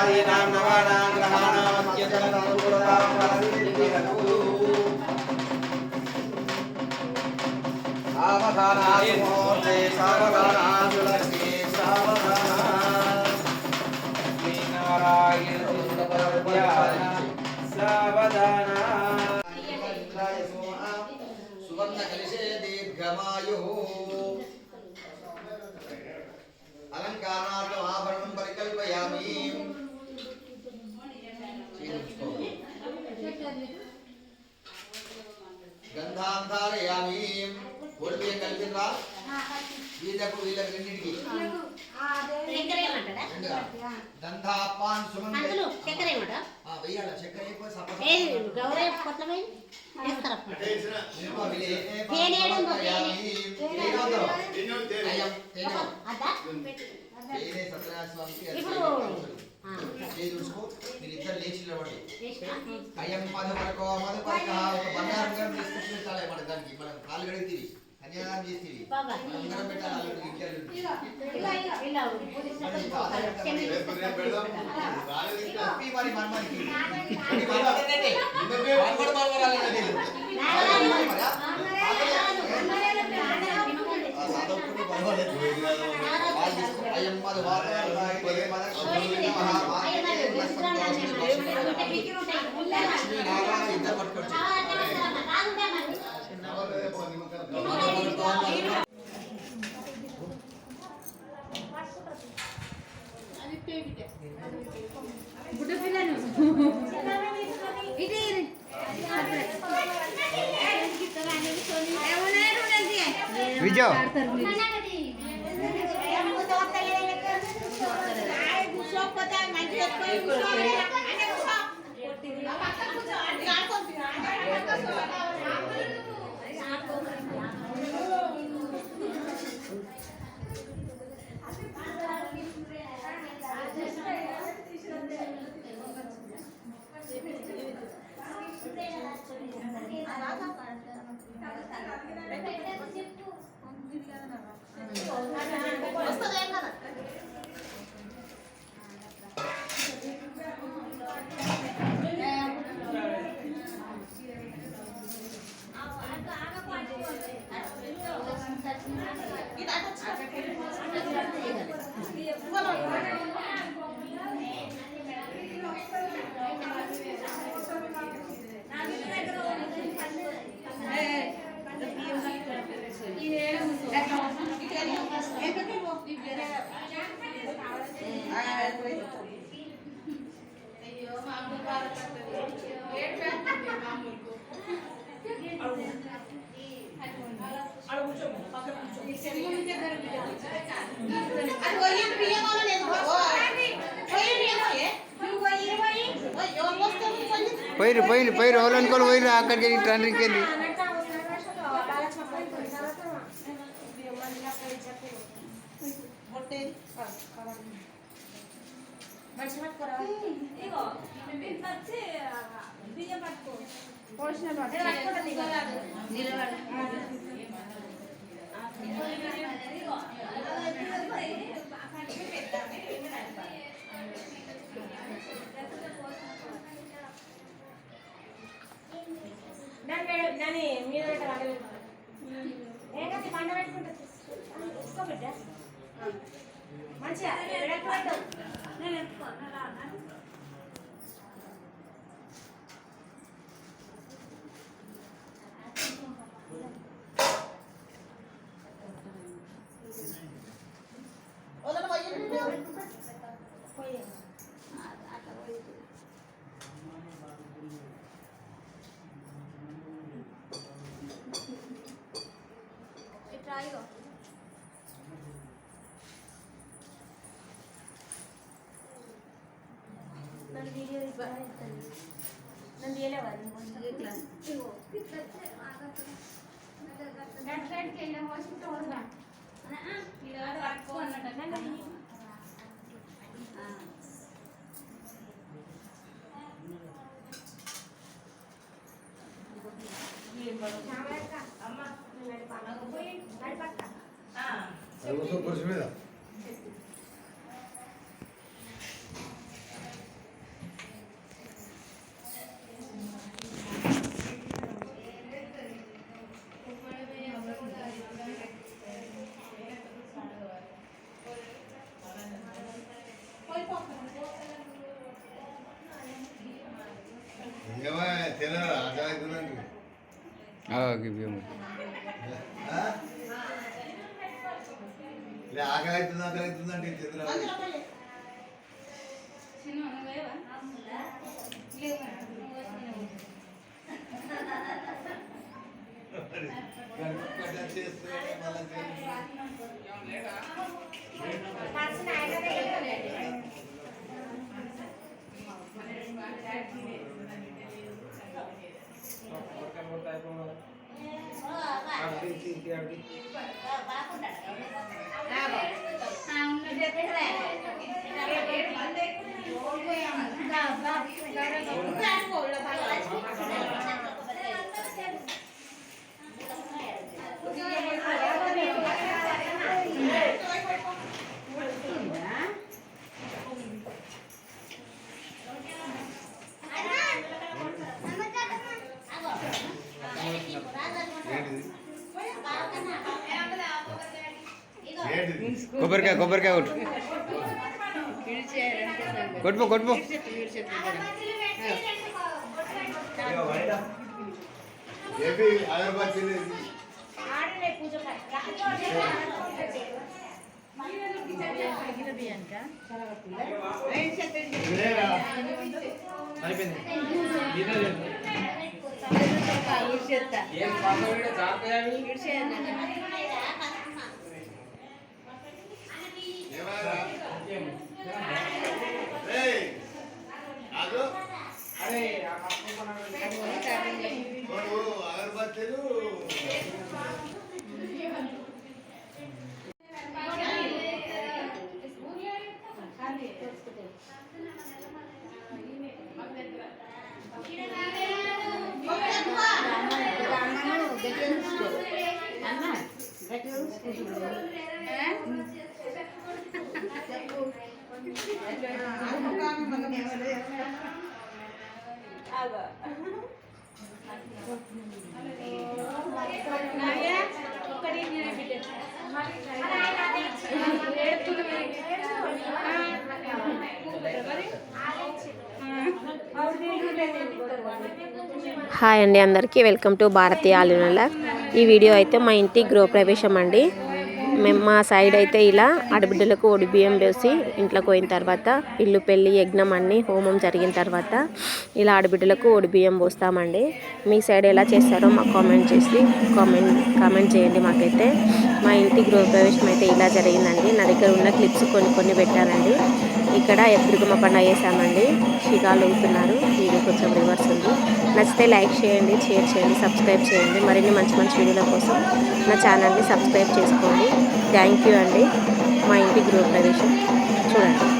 గ్రహాదీనాం నవానాం గ్రహాణాం అత్యంతనానుకూలతాం వరసిద్ధిరస్తు సావధానాయ ముహూర్తే సావధానాయ లక్ష్మీ సావధానాయ శ్రీనారాయణ సుందరపరవ్యాయ సావధానాయ సువర్ణ కలిశే దీర్ఘమాయుః अलंकारणार्थम आभरणं परिकल्पयामि गंधां धारयामि पूर्वे कल्पित्वा వీళ్ళకు రెండింటికి గంధాపాన్ సుమంగళి చక్కెర ఏమట వెయ్యాల చక్కెర అయిపోయి సపస ఏది గౌరవ కొత్తమై చేస్తారు తేనేడు అదా తేనే సత్యనారాయణ స్వామికి ఏ చూసుకో మీరు ఇద్దరు లేచి నిలబడి అయం మధుపరకో మధుపరక ఒక బంగారం గం తీసుకొచ్చి చాలా మన దానికి మనం కాలు గడిగితివి కన్యాదానం చేతివి బంగారం పెట్టాలి ఇంటర్వ్యూ ఇలా మరి మనకి అయం బుడ్డ పిల్లను ఇది విజయ్ పోయిరు ఎవరు అనుకోని పోయిరు అక్కడికి వెళ్ళి తండ్రికి వెళ్ళి దాన్ని మీద ఏంటంటే పండ పెట్టుకుంటా తీసుకోబిడ్డ మంచిగా నేను ఆకలవుతుందంటే కొబ్బరికాయ కొబ్బరికాయ కొట్టుపో కొట్టుపో హాయ్ అండి, అందరికీ వెల్కమ్ టు భారతీయ ఆలినల. ఈ వీడియో అయితే మా ఇంటి గృహప్రవేశం అండి. మా సైడ్ అయితే ఇలా ఆడబిడ్డలకు ఒడిబియ్యం వేసి ఇంట్లోకి పోయిన తర్వాత ఇల్లు పెళ్ళి యజ్ఞం అన్ని హోమం జరిగిన తర్వాత ఇలా ఆడబిడ్డలకు ఒడిబియ్యం పోస్తామండి. మీ సైడ్ ఎలా చేస్తారో మాకు కామెంట్ చేయండి. మాకైతే మా ఇంటి గృహప్రవేశం అయితే ఇలా జరిగిందండి. నా దగ్గర ఉన్న క్లిప్స్ కొన్ని పెట్టానండి. ఇక్కడ ఎదురుగమ్మ పండుగ చేసామండి. శిగాలు ఊపుతున్నారు. వీడియో కొంచెం రివర్స్ ఉంది. నచ్చితే లైక్ చేయండి, షేర్ చేయండి, సబ్స్క్రైబ్ చేయండి. మరిన్ని మంచి వీడియోల కోసం నా ఛానల్ని సబ్స్క్రైబ్ చేసుకోండి. థ్యాంక్ యూ అండి. మా ఇంటి గృహప్రవేశం చూడండి.